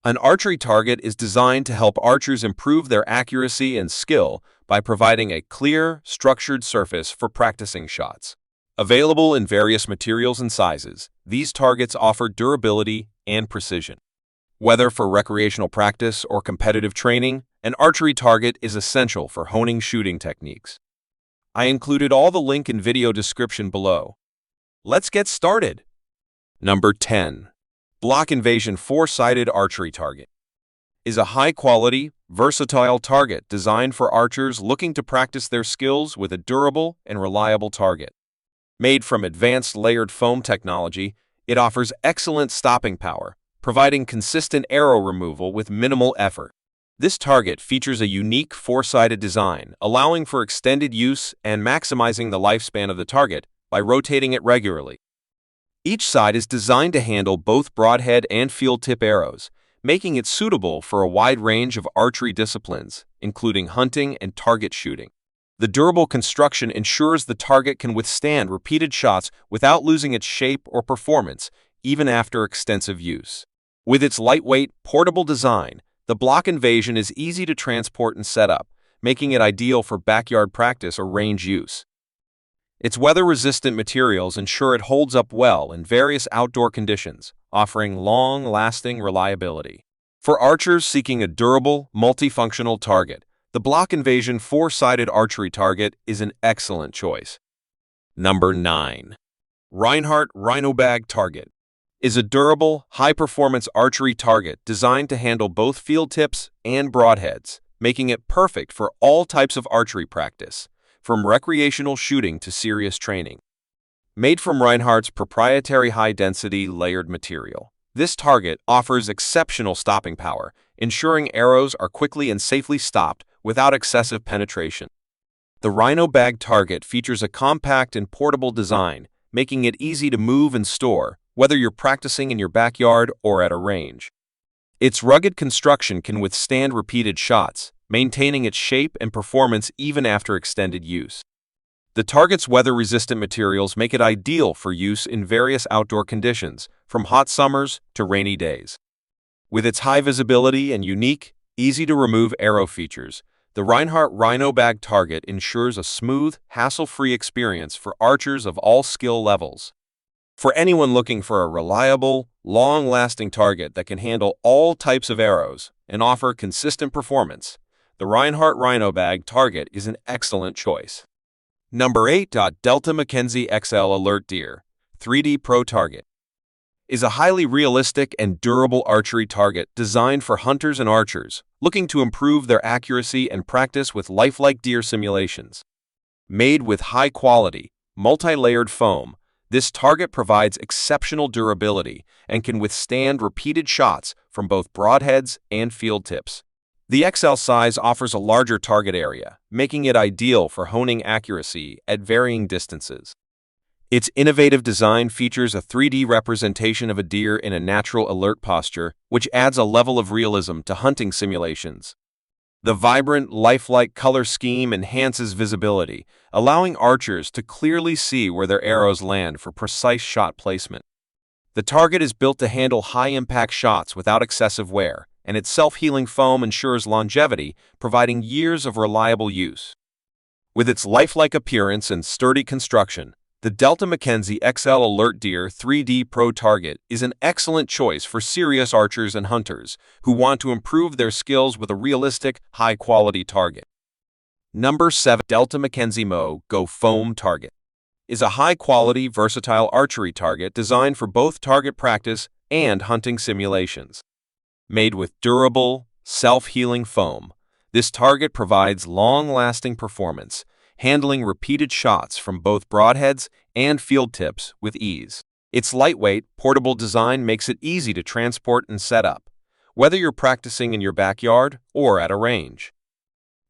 An archery target is designed to help archers improve their accuracy and skill by providing a clear, structured surface for practicing shots. Available in various materials and sizes, these targets offer durability and precision. Whether for recreational practice or competitive training, an archery target is essential for honing shooting techniques. I included all the link in video description below. Let's get started. Number 10. Block Invasion 4-Sighted Archery Target is a high-quality, versatile target designed for archers looking to practice their skills with a durable and reliable target. Made from advanced layered foam technology, it offers excellent stopping power, providing consistent arrow removal with minimal effort. This target features a unique 4-sided design, allowing for extended use and maximizing the lifespan of the target by rotating it regularly. Each side is designed to handle both broadhead and field tip arrows, making it suitable for a wide range of archery disciplines, including hunting and target shooting. The durable construction ensures the target can withstand repeated shots without losing its shape or performance, even after extensive use. With its lightweight, portable design, the Block Invasion is easy to transport and set up, making it ideal for backyard practice or range use. Its weather-resistant materials ensure it holds up well in various outdoor conditions, offering long-lasting reliability. For archers seeking a durable, multifunctional target, the Block Invasion 4-Sighted Archery Target is an excellent choice. Number 9. Rinehart Rhino Bag Target is a durable, high-performance archery target designed to handle both field tips and broadheads, making it perfect for all types of archery practice, from recreational shooting to serious training. Made from Rinehart's proprietary high-density layered material, this target offers exceptional stopping power, ensuring arrows are quickly and safely stopped without excessive penetration. The Rhino Bag Target features a compact and portable design, making it easy to move and store, whether you're practicing in your backyard or at a range. Its rugged construction can withstand repeated shots, maintaining its shape and performance even after extended use. The target's weather-resistant materials make it ideal for use in various outdoor conditions, from hot summers to rainy days. With its high visibility and unique, easy-to-remove arrow features, the Rinehart Rhino Bag Target ensures a smooth, hassle-free experience for archers of all skill levels. For anyone looking for a reliable, long-lasting target that can handle all types of arrows and offer consistent performance, the Rinehart Rhino Bag Target is an excellent choice. Number 8. Delta McKenzie XL Alert Deer 3D Pro Target is a highly realistic and durable archery target designed for hunters and archers looking to improve their accuracy and practice with lifelike deer simulations. Made with high-quality, multi-layered foam, this target provides exceptional durability and can withstand repeated shots from both broadheads and field tips. The XL size offers a larger target area, making it ideal for honing accuracy at varying distances. Its innovative design features a 3D representation of a deer in a natural alert posture, which adds a level of realism to hunting simulations. The vibrant, lifelike color scheme enhances visibility, allowing archers to clearly see where their arrows land for precise shot placement. The target is built to handle high-impact shots without excessive wear, and its self-healing foam ensures longevity, providing years of reliable use. With its lifelike appearance and sturdy construction, the Delta McKenzie XL Alert Deer 3D Pro Target is an excellent choice for serious archers and hunters who want to improve their skills with a realistic, high-quality target. Number 7. Delta McKenzie Mo Go Foam Target is a high-quality, versatile archery target designed for both target practice and hunting simulations. Made with durable, self-healing foam, this target provides long-lasting performance, handling repeated shots from both broadheads and field tips with ease. Its lightweight, portable design makes it easy to transport and set up, whether you're practicing in your backyard or at a range.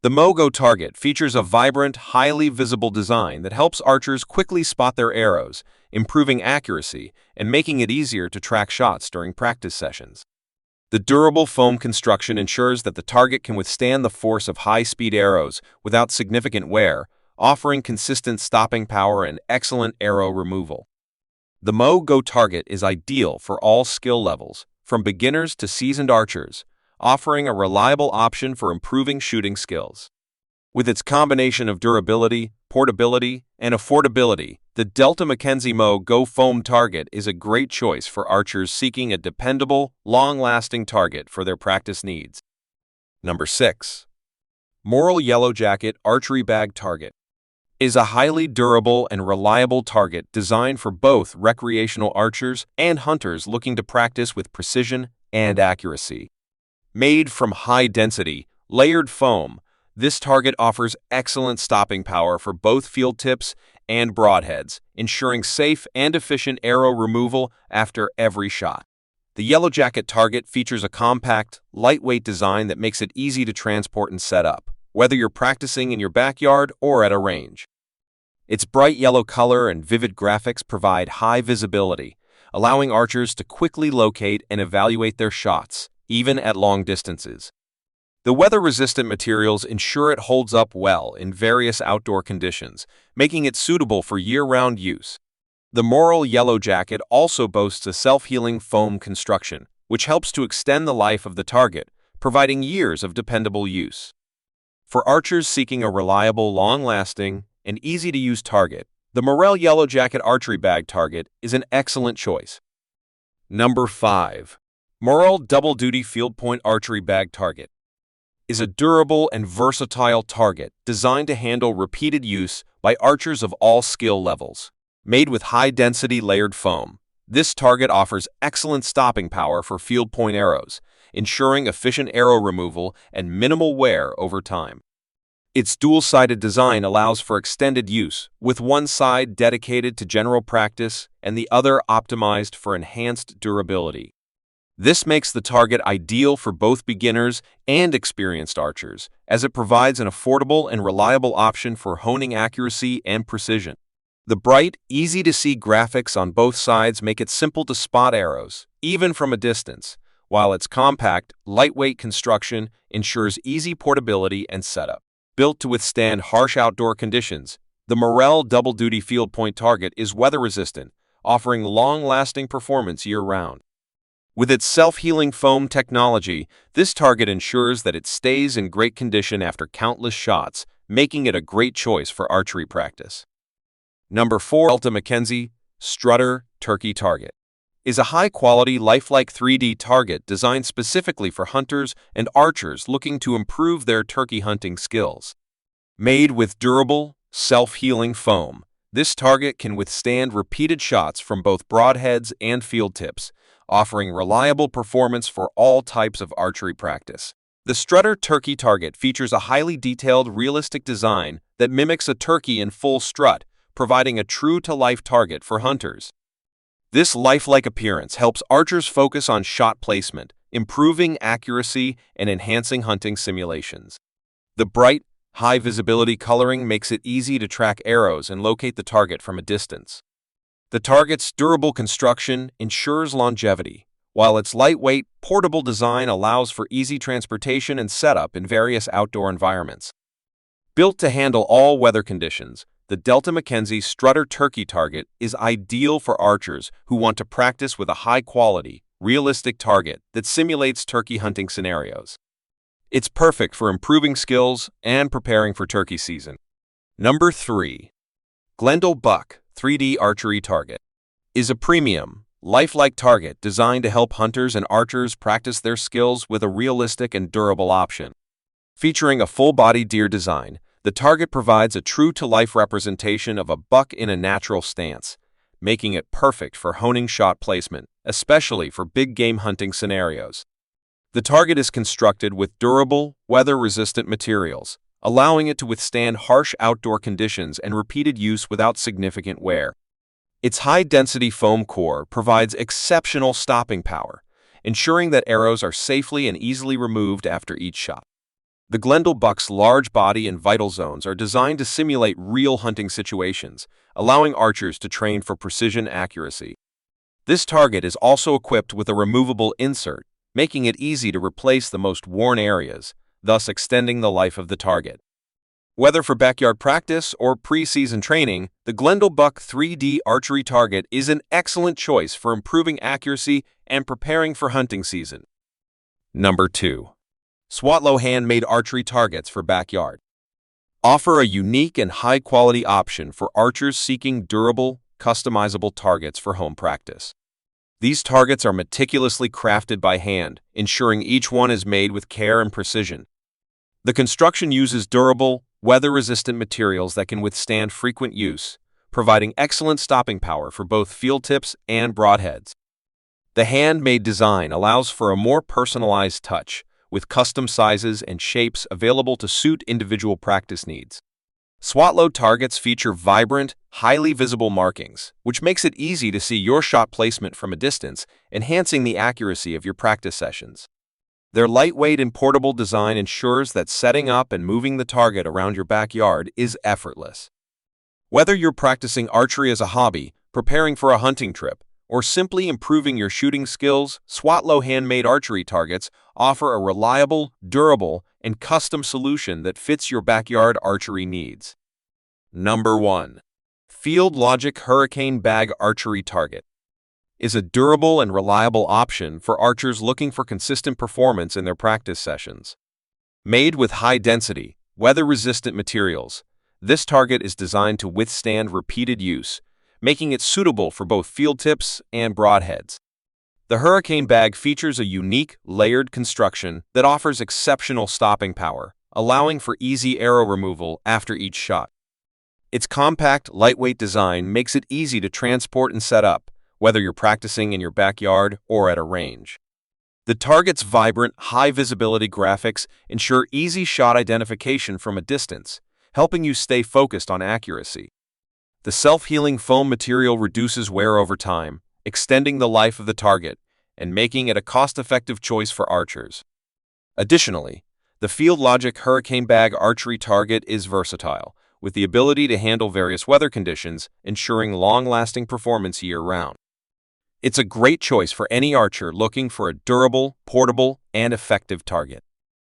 The MoGo target features a vibrant, highly visible design that helps archers quickly spot their arrows, improving accuracy and making it easier to track shots during practice sessions. The durable foam construction ensures that the target can withstand the force of high-speed arrows without significant wear, offering consistent stopping power and excellent arrow removal. The MoGo target is ideal for all skill levels, from beginners to seasoned archers, offering a reliable option for improving shooting skills. With its combination of durability, portability, and affordability, the Delta McKenzie Mo Go Foam Target is a great choice for archers seeking a dependable, long-lasting target for their practice needs. Number 6. Morrell Yellow Jacket Archery Bag Target is a highly durable and reliable target designed for both recreational archers and hunters looking to practice with precision and accuracy. Made from high-density, layered foam, this target offers excellent stopping power for both field tips and broadheads, ensuring safe and efficient arrow removal after every shot. The Yellow Jacket target features a compact, lightweight design that makes it easy to transport and set up, whether you're practicing in your backyard or at a range. Its bright yellow color and vivid graphics provide high visibility, allowing archers to quickly locate and evaluate their shots, even at long distances. The weather-resistant materials ensure it holds up well in various outdoor conditions, making it suitable for year-round use. The Morrell Yellow Jacket also boasts a self-healing foam construction, which helps to extend the life of the target, providing years of dependable use. For archers seeking a reliable, long-lasting, and easy-to-use target, the Morrell Yellow Jacket Archery Bag Target is an excellent choice. Number 5. Morrell Double Duty Field Point Archery Bag Target is a durable and versatile target designed to handle repeated use by archers of all skill levels. Made with high-density layered foam, this target offers excellent stopping power for field point arrows, ensuring efficient arrow removal and minimal wear over time. Its dual-sided design allows for extended use, with one side dedicated to general practice and the other optimized for enhanced durability. This makes the target ideal for both beginners and experienced archers, as it provides an affordable and reliable option for honing accuracy and precision. The bright, easy-to-see graphics on both sides make it simple to spot arrows, even from a distance, while its compact, lightweight construction ensures easy portability and setup. Built to withstand harsh outdoor conditions, the Morrell Double Duty Field Point Target is weather-resistant, offering long-lasting performance year-round. With its self-healing foam technology, this target ensures that it stays in great condition after countless shots, making it a great choice for archery practice. Number 4. Delta McKenzie Strutter Turkey Target is a high-quality, lifelike 3D target designed specifically for hunters and archers looking to improve their turkey hunting skills. Made with durable, self-healing foam, this target can withstand repeated shots from both broadheads and field tips, offering reliable performance for all types of archery practice. The Strutter Turkey Target features a highly detailed, realistic design that mimics a turkey in full strut, providing a true-to-life target for hunters. This lifelike appearance helps archers focus on shot placement, improving accuracy and enhancing hunting simulations. The bright, high-visibility coloring makes it easy to track arrows and locate the target from a distance. The target's durable construction ensures longevity, while its lightweight, portable design allows for easy transportation and setup in various outdoor environments. Built to handle all weather conditions, the Delta McKenzie Strutter Turkey Target is ideal for archers who want to practice with a high-quality, realistic target that simulates turkey hunting scenarios. It's perfect for improving skills and preparing for turkey season. Number 3. GlenDel Buck 3D Archery Target is a premium, lifelike target designed to help hunters and archers practice their skills with a realistic and durable option. Featuring a full-body deer design, the target provides a true-to-life representation of a buck in a natural stance, making it perfect for honing shot placement, especially for big-game hunting scenarios. The target is constructed with durable, weather-resistant materials, allowing it to withstand harsh outdoor conditions and repeated use without significant wear. Its high-density foam core provides exceptional stopping power, ensuring that arrows are safely and easily removed after each shot. The GlenDel Buck's large body and vital zones are designed to simulate real hunting situations, allowing archers to train for precision accuracy. This target is also equipped with a removable insert, making it easy to replace the most worn areas, thus extending the life of the target. Whether for backyard practice or pre-season training, the GlenDel Buck 3D Archery Target is an excellent choice for improving accuracy and preparing for hunting season. Number 2. Swatlo Handmade Archery Targets for Backyard. Offer a unique and high-quality option for archers seeking durable, customizable targets for home practice. These targets are meticulously crafted by hand, ensuring each one is made with care and precision. The construction uses durable, weather-resistant materials that can withstand frequent use, providing excellent stopping power for both field tips and broadheads. The handmade design allows for a more personalized touch, with custom sizes and shapes available to suit individual practice needs. Swatlo targets feature vibrant, highly visible markings, which makes it easy to see your shot placement from a distance, enhancing the accuracy of your practice sessions. Their lightweight and portable design ensures that setting up and moving the target around your backyard is effortless. Whether you're practicing archery as a hobby, preparing for a hunting trip, or simply improving your shooting skills, Swatlo handmade archery targets offer a reliable, durable, and custom solution that fits your backyard archery needs. Number 1. Field Logic Hurricane Bag Archery Target is a durable and reliable option for archers looking for consistent performance in their practice sessions. Made with high-density, weather-resistant materials, this target is designed to withstand repeated use, making it suitable for both field tips and broadheads. The Hurricane Bag features a unique, layered construction that offers exceptional stopping power, allowing for easy arrow removal after each shot. Its compact, lightweight design makes it easy to transport and set up, whether you're practicing in your backyard or at a range. The target's vibrant, high-visibility graphics ensure easy shot identification from a distance, helping you stay focused on accuracy. The self-healing foam material reduces wear over time, extending the life of the target and making it a cost-effective choice for archers. Additionally, the Field Logic Hurricane Bag Archery Target is versatile, with the ability to handle various weather conditions, ensuring long-lasting performance year-round. It's a great choice for any archer looking for a durable, portable, and effective target.